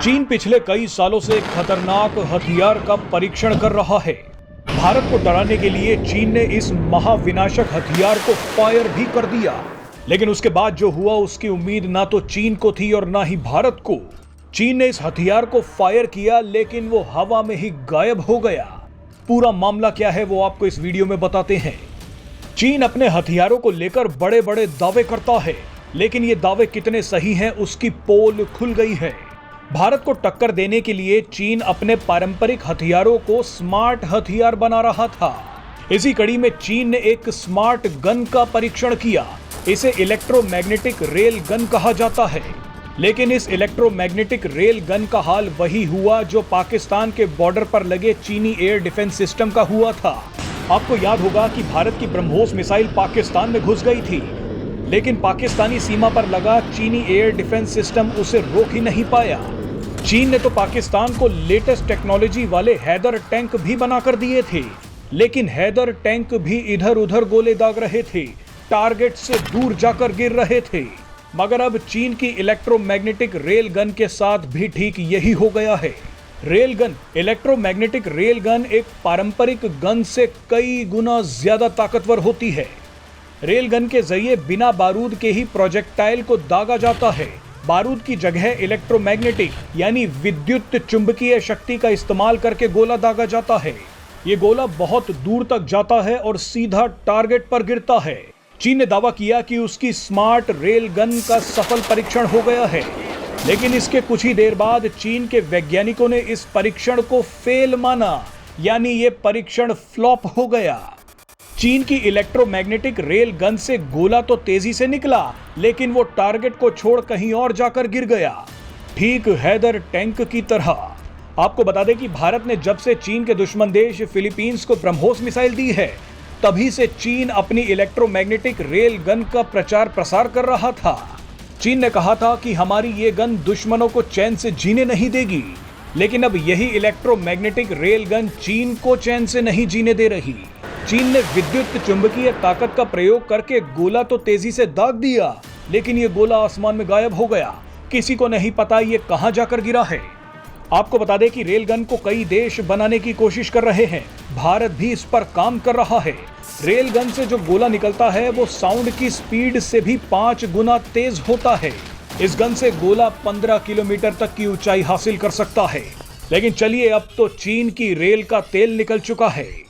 चीन पिछले कई सालों से एक खतरनाक हथियार का परीक्षण कर रहा है। भारत को डराने के लिए चीन ने इस महाविनाशक हथियार को फायर भी कर दिया, लेकिन उसके बाद जो हुआ उसकी उम्मीद ना तो चीन को थी और ना ही भारत को। चीन ने इस हथियार को फायर किया, लेकिन वो हवा में ही गायब हो गया। पूरा मामला क्या है वो आपको इस वीडियो में बताते हैं। चीन अपने हथियारों को लेकर बड़े बड़े दावे करता है, लेकिन ये दावे कितने सही हैं उसकी पोल खुल गई है। भारत को टक्कर देने के लिए चीन अपने पारंपरिक हथियारों को स्मार्ट हथियार बना रहा था। इसी कड़ी में चीन ने एक स्मार्ट गन का परीक्षण किया। इसे इलेक्ट्रोमैग्नेटिक रेल गन कहा जाता है। लेकिन इस इलेक्ट्रोमैग्नेटिक रेल गन का हाल वही हुआ जो पाकिस्तान के बॉर्डर पर लगे चीनी एयर डिफेंस सिस्टम का हुआ था। आपको याद होगा कि भारत की ब्रह्मोस मिसाइल पाकिस्तान में घुस गई थी, लेकिन पाकिस्तानी सीमा पर लगा चीनी एयर डिफेंस सिस्टम उसे रोक ही नहीं पाया। चीन ने तो पाकिस्तान को लेटेस्ट टेक्नोलॉजी वाले हैदर टैंक भी बनाकर दिए थे, लेकिन हैदर टैंक भी इधर उधर गोले दाग रहे थे, टारगेट से दूर जाकर गिर रहे थे। मगर अब चीन की इलेक्ट्रोमैग्नेटिक रेल गन के साथ भी ठीक यही हो गया है। Rail gun electromagnetic rail gun एक पारंपरिक गन से कई गुना ज्यादा ताकतवर होती है। रेल गन के जरिए बिना बारूद के ही प्रोजेक्टाइल को दागा जाता है। बारूद की जगह इलेक्ट्रोमैग्नेटिक यानी विद्युत चुंबकीय शक्ति का इस्तेमाल करके गोला दागा जाता है। ये गोला बहुत दूर तक जाता है और सीधा टारगेट पर गिरता है। चीन ने दावा किया कि उसकी स्मार्ट रेल गन का सफल परीक्षण हो गया है, लेकिन इसके कुछ ही देर बाद चीन के वैज्ञानिकों ने इस परीक्षण को फेल माना, यानी ये परीक्षण फ्लॉप हो गया। चीन की इलेक्ट्रोमैग्नेटिक रेल गन से गोला तो तेजी से निकला, लेकिन वो टारगेट को छोड़ कहीं और जाकर गिर गया, ठीक हैदर टैंक की तरह। आपको बता दें कि भारत ने जब से चीन के दुश्मन देश फिलीपींस को ब्रह्मोस मिसाइल दी है, तभी से चीन अपनी इलेक्ट्रोमैग्नेटिक रेल गन का प्रचार प्रसार कर रहा था। चीन ने कहा था कि हमारी ये गन दुश्मनों को चैन से जीने नहीं देगी, लेकिन अब यही इलेक्ट्रोमैग्नेटिक रेल गन चीन को चैन से नहीं जीने दे रही। चीन ने विद्युत चुंबकीय ताकत का प्रयोग करके गोला तो तेजी से दाग दिया, लेकिन ये गोला आसमान में गायब हो गया। किसी को नहीं पता ये कहां जाकर गिरा है। आपको बता दें कि रेल गन को कई देश बनाने की कोशिश कर रहे हैं। भारत भी इस पर काम कर रहा है। रेल गन से जो गोला निकलता है वो साउंड की स्पीड से भी 5 गुना तेज होता है। इस गन से गोला 15 किलोमीटर तक की ऊंचाई हासिल कर सकता है। लेकिन चलिए, अब तो चीन की रेल का तेल निकल चुका है।